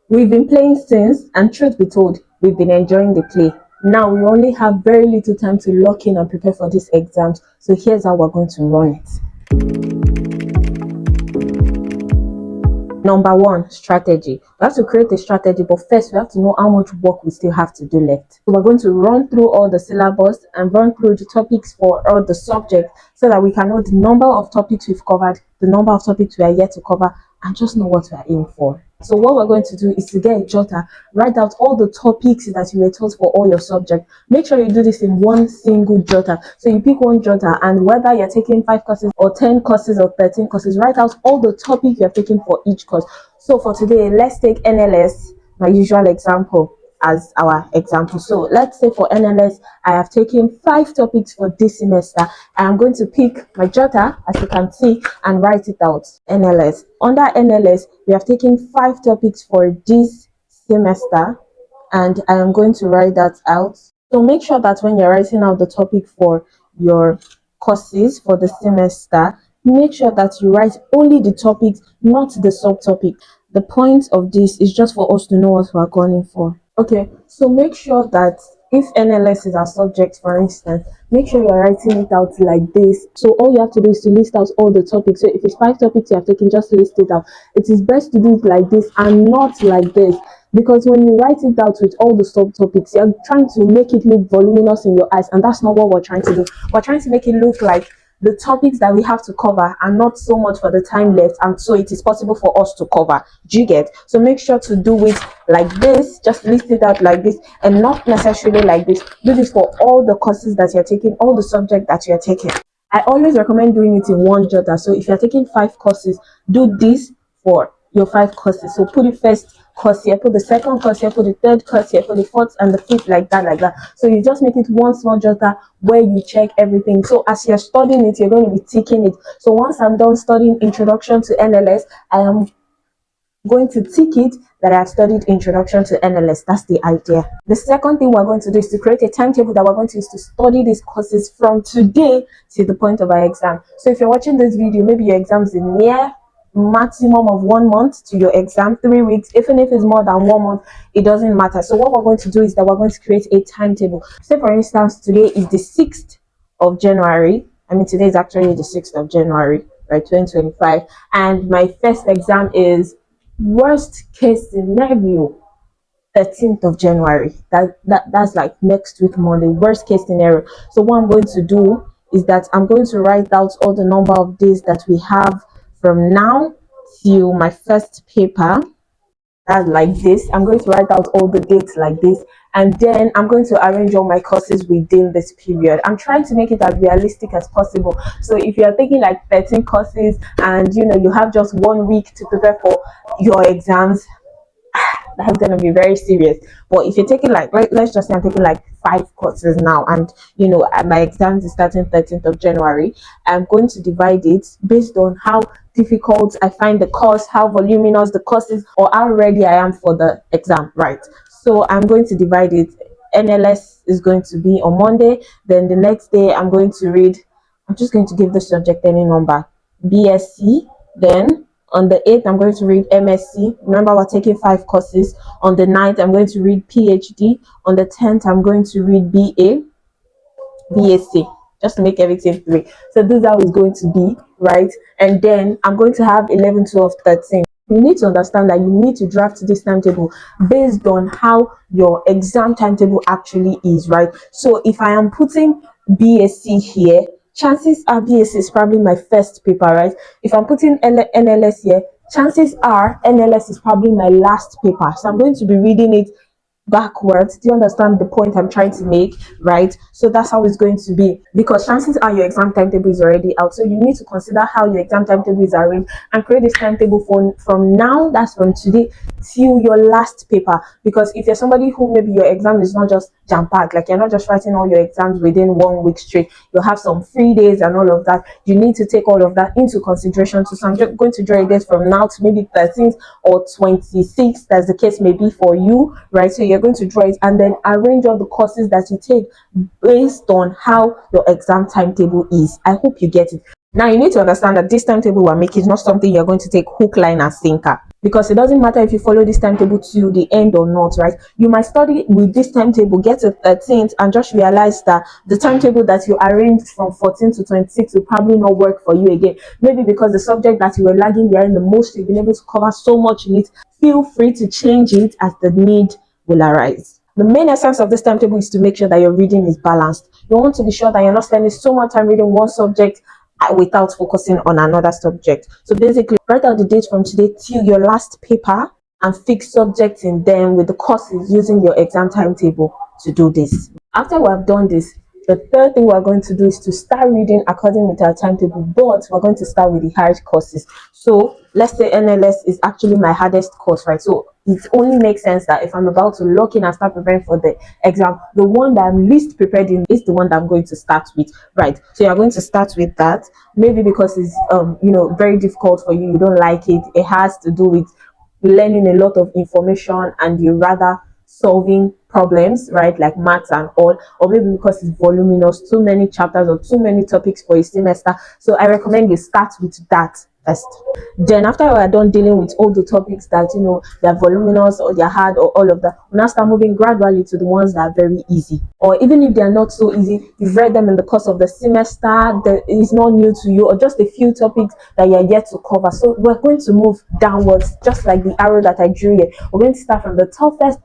We've been playing since, and truth be told, we've been enjoying the play. Now we only have very little time to lock in and prepare for these exams. So here's how we're going to run it. Number one, strategy. We have to create a strategy, but first we have to know how much work we still have to do left. So we're going to run through all the syllabus and run through the topics for all the subjects so that we can know the number of topics we've covered, the number of topics we are yet to cover, and just know what we are aiming for. So what we're going to do is to get a jotter, write out all the topics that you were taught for all your subjects. Make sure you do this in one single jotter. So you pick one jotter, and whether you're taking 5 courses or 10 courses or 13 courses, write out all the topics you have taken for each course. So for today, let's take NLS, my usual example, as our example. So let's say for NLS, I have taken 5 topics for this semester. I am going to pick my jotter, as you can see, and write it out. NLS. Under NLS, we have taken 5 topics for this semester, and I am going to write that out. So make sure that when you're writing out the topic for your courses for the semester, make sure that you write only the topics, not the subtopic. The point of this is just for us to know what we're going for. Okay, so make sure that if NLS is our subject, for instance, make sure you're writing it out like this. So all you have to do is to list out all the topics. So if it's 5 topics you have taken, just list it out. It is best to do it like this and not like this, because when you write it out with all the subtopics, you're trying to make it look voluminous in your eyes, and that's not what we're trying to do. We're trying to make it look like the topics that we have to cover are not so much for the time left, and so it is possible for us to cover. Do you get? So make sure to do it like this, just list it out like this, and not necessarily like this. Do this for all the courses that you're taking, all the subjects that you're taking. I always recommend doing it in one jotter. So if you're taking 5 courses, do this for your 5 courses. So put the first course here, put the second course here, put the third course here, put the fourth and the fifth, like that. So you just make it one small jotter where you check everything. So as you're studying it, you're going to be ticking it. So once I'm done studying Introduction to NLS, I am going to tick it that I have studied Introduction to NLS. That's the idea. The second thing we're going to do is to create a timetable that we're going to use to study these courses from today to the point of our exam. So if you're watching this video, maybe your exam's in near maximum of 1 month to your exam, 3 weeks. Even if it's more than 1 month, it doesn't matter. So what we're going to do is that we're going to create a timetable. Say for instance, today is the 6th of January. I mean, today is actually the 6th of January, right, 2025, and my first exam is, worst case scenario, 13th of January. That's like next week Monday, worst case scenario. So what I'm going to do is that I'm going to write out all the number of days that we have from now till my first paper. That's like this. I'm going to write out all the dates like this, and then I'm going to arrange all my courses within this period. I'm trying to make it as realistic as possible. So if you're taking like 13 courses and you have just 1 week to prepare for your exams, that's going to be very serious. But if you're taking like, let's just say I'm taking like 5 courses now, and my exams is starting 13th of January, I'm going to divide it based on how difficult I find the course, how voluminous the course is, or how ready I am for the exam, right? So I'm going to divide it. NLS is going to be on Monday, then the next day I'm just going to give the subject any number, BSc. Then on the 8th, I'm going to read MSc. Remember, we're taking 5 courses. On the 9th, I'm going to read PhD. On the 10th, I'm going to read BSc, just to make everything 3. So this is how it's going to be, right? And then I'm going to have 11, 12, 13. You need to understand that you need to draft this timetable based on how your exam timetable actually is, right? So if I am putting BSc here, chances are BSc is probably my first paper, right? If I'm putting NLS here, chances are NLS is probably my last paper. So I'm going to be reading it backwards. Do you understand the point I'm trying to make, right? So that's how it's going to be, because chances are your exam timetable is already out. So you need to consider how your exam timetable is arranged and create this timetable from now, that's from today, till your last paper. Because if you're somebody who maybe your exam is not just jam-packed, like you're not just writing all your exams within 1 week straight, you'll have some free days and all of that. You need to take all of that into consideration too. So I'm just going to draw a date from now to maybe 13th or 26th, as the case may be for you, right? So you're going to draw it and then arrange all the courses that you take based on how your exam timetable is. I hope you get it. Now you need to understand that this timetable we're making is not something you're going to take hook, line and sinker. because it doesn't matter if you follow this timetable to the end or not, right? You might study with this timetable, get to 13th, and just realize that the timetable that you arranged from 14 to 26 will probably not work for you again. Maybe because the subject that you were lagging behind the most, you've been able to cover so much in it. Feel free to change it as the need will arise. The main essence of this timetable is to make sure that your reading is balanced. You want to be sure that you're not spending so much time reading one subject without focusing on another subject. So basically, write out the date from today till your last paper and fix subjects in them with the courses using your exam timetable to do this. After we have done this, the third thing we're going to do is to start reading according with our timetable, but we're going to start with the hard courses. So let's say NLS is actually my hardest course, right? So it only makes sense that if I'm about to lock in and start preparing for the exam, the one that I'm least prepared in is the one that I'm going to start with, right? So you're going to start with that, maybe because it's very difficult for you, you don't like it. It has to do with learning a lot of information and you rather solving problems, right, like maths and all, or maybe because it's voluminous, too many chapters or too many topics for a semester. So I recommend you start with that first. Then after we're done dealing with all the topics that they're voluminous or they're hard or all of that, we now start moving gradually to the ones that are very easy, or even if they're not so easy, you've read them in the course of the semester, it's not new to you, or just a few topics that you're yet to cover. So we're going to move downwards, just like the arrow that I drew here. We're going to start from the toughest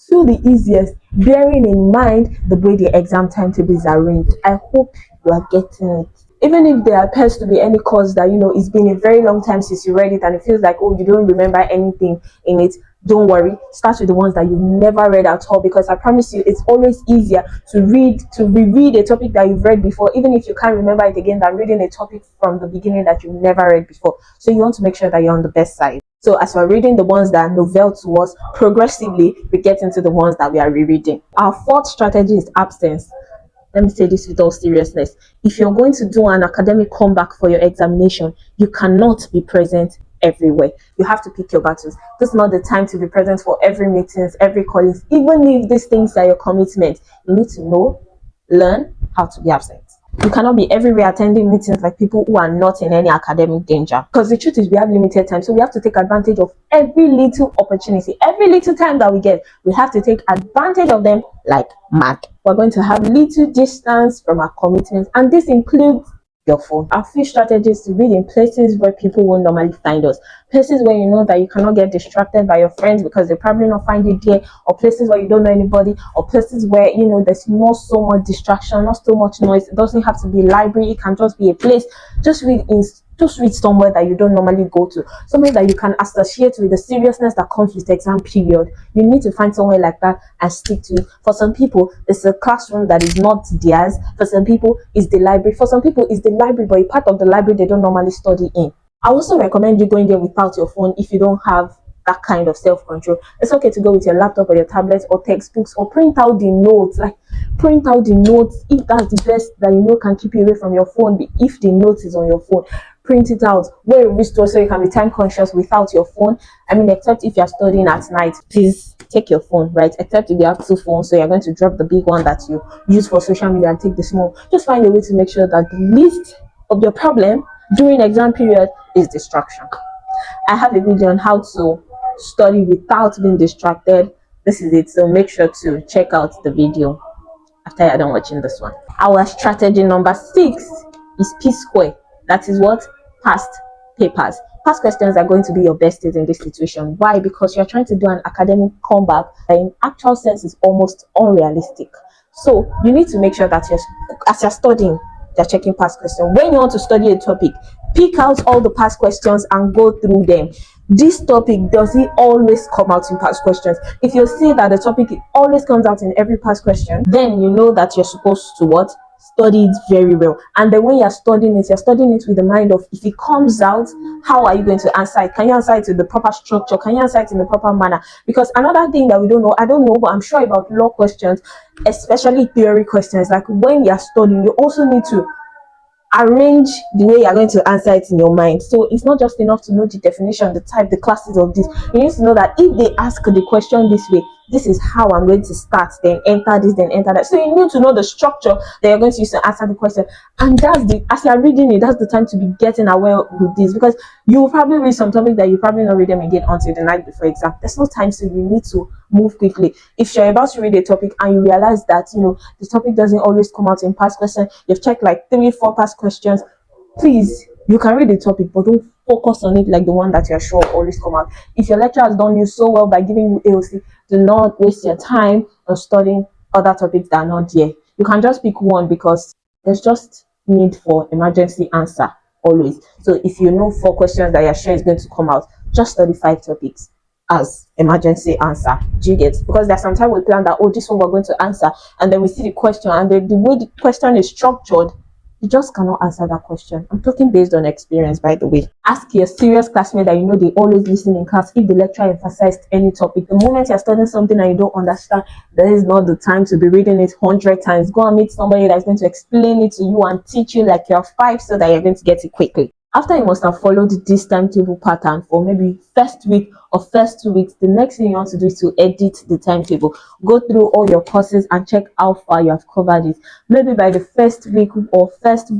to the easiest, bearing in mind the way the exam timetable is arranged. I hope you are getting it. Even if there appears to be any course that it's been a very long time since you read it and it feels like, oh, you don't remember anything in it, don't worry. Start with the ones that you've never read at all, because I promise you it's always easier to reread a topic that you've read before, even if you can't remember it again, than reading a topic from the beginning that you've never read before. So you want to make sure that you're on the best side. So as we're reading the ones that are novel to us, progressively we get into the ones that we are rereading. Our fourth strategy is absence. Let me say this with all seriousness. If you're going to do an academic comeback for your examination, you cannot be present everywhere. You have to pick your battles. This is not the time to be present for every meetings, every college. Even if these things are your commitment, you need to learn how to be absent. You cannot be everywhere attending meetings like people who are not in any academic danger. Because the truth is we have limited time. So we have to take advantage of every little opportunity. Every little time that we get, we have to take advantage of them like mad. We're going to have little distance from our commitments. And this includes your phone. Our fifth strategy is to read in places where people won't normally find us. Places where you know that you cannot get distracted by your friends because they probably not find you there, or places where you don't know anybody, or places where there's not so much distraction, not so much noise. It doesn't have to be library, it can just be a place. Just read somewhere that you don't normally go to, somewhere that you can associate with the seriousness that comes with the exam period. You need to find somewhere like that and stick to it. For some people, it's a classroom that is not theirs. For some people, it's the library. For some people, it's the library, but a part of the library they don't normally study in. I also recommend you going there without your phone if you don't have that kind of self-control. It's okay to go with your laptop or your tablet or textbooks, or print out the notes. Print out the notes if that's the best that can keep you away from your phone. If the note is on your phone, print it out, wear a wristwatch so you can be time conscious without your phone. Except if you're studying at night, please take your phone, right? Except if you have two phones, so you're going to drop the big one that you use for social media and take the small. Just find a way to make sure that the least of your problem during exam period is distraction. I have a video on how to study without being distracted. This is it, so make sure to check out the video after you're done watching this one. Our strategy number 6 is P square. That is what? Past papers. Past questions are going to be your besties in this situation. Why? Because you're trying to do an academic comeback that in actual sense is almost unrealistic. So you need to make sure that as you're studying, you're checking past questions. When you want to study a topic, pick out all the past questions and go through them. This topic, does it always come out in past questions? If you see that the topic always comes out in every past question, then you know that you're supposed to what? Study it very well. And then when you're studying it with the mind of, if it comes out, how are you going to answer it? Can you answer it with the proper structure? Can you answer it in the proper manner? Because another thing that we don't know, I don't know, but I'm sure about law questions, especially theory questions, like when you're studying, you also need to arrange the way you're going to answer it in your mind. So it's not just enough to know the definition, the type, the classes of this. You need to know that if they ask the question this way, this is how I'm going to start, then enter this, then enter that. So you need to know the structure that you're going to use to answer the question. And that's the, as you're reading it, that's the time to be getting aware with this, because you will probably read some topic that you probably not read them again until the night before exam. There's no time, so you need to move quickly. If you're about to read a topic and you realize that the topic doesn't always come out in past questions, you've checked like 3-4 past questions, please, you can read the topic, but don't focus on it like the one that you're sure will always come out. If your lecturer has done you so well by giving you AOC, do not waste your time on studying other topics that are not there. You can just pick one, because there's just need for emergency answer always. So if you know 4 questions that you're sure is going to come out, just study 5 topics as emergency answer. Do you get? Because there's sometimes we plan that, oh, this one we're going to answer, and then we see the question, and the way the question is structured, you just cannot answer that question. I'm talking based on experience, by the way. Ask your serious classmate that you know they always listen in class if the lecturer emphasized any topic. The moment you're studying something and you don't understand, that is not the time to be reading it 100 times. Go and meet somebody that's going to explain it to you and teach you like you're 5, so that you're going to get it quickly. After you must have followed this timetable pattern for maybe first week or first 2 weeks, the next thing you want to do is to edit the timetable. Go through all your courses and check how far you have covered it. Maybe by the first week or first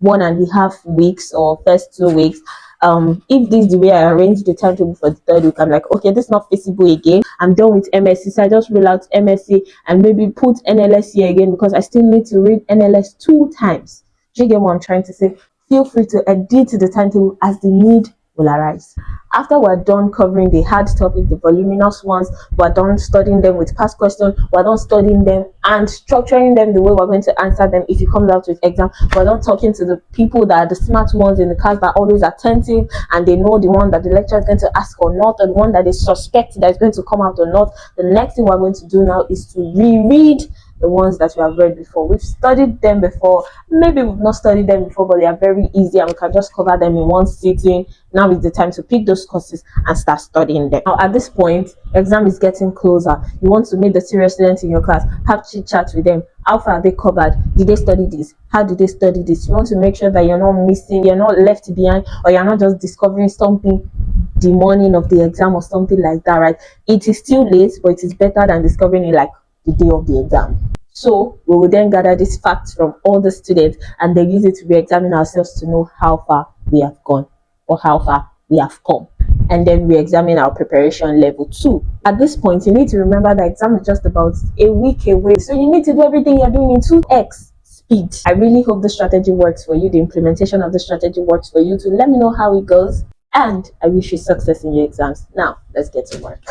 1.5 weeks or first 2 weeks, if this is the way I arrange the timetable for the third week, I'm like, okay, this is not feasible again. I'm done with MSc, so I just roll out MSc and maybe put NLS here again, because I still need to read NLS 2 times. Do you get what I'm trying to say? Feel free to edit the timetable as the need will arise. After we're done covering the hard topic, the voluminous ones, we're done studying them with past questions, we're done studying them and structuring them the way we're going to answer them if it comes out with exam. We're done talking to the people that are the smart ones in the class, that are always attentive and they know the one that the lecturer is going to ask or not, or the one that they suspect that is going to come out or not. The next thing we're going to do now is to reread the ones that we have read before. We've studied them before, maybe we've not studied them before, but they are very easy and we can just cover them in one sitting. Now is the time to pick those courses and start studying them. Now at this point, exam is getting closer. You want to meet the serious students in your class, have chit chat with them. How far are they covered? Did they study this? How did they study this? You want to make sure that you're not missing, you're not left behind, or you're not just discovering something the morning of the exam or something like that, right? It is still late, but it is better than discovering it like the day of the exam. So we will then gather these facts from all the students and then use it to re-examine ourselves to know how far we have gone or how far we have come. And then we examine our preparation level 2. At this point, you need to remember that exam is just about a week away. So you need to do everything you're doing in 2x speed. I really hope the strategy works for you. The implementation of the strategy works for you. To let me know how it goes. And I wish you success in your exams. Now, let's get to work.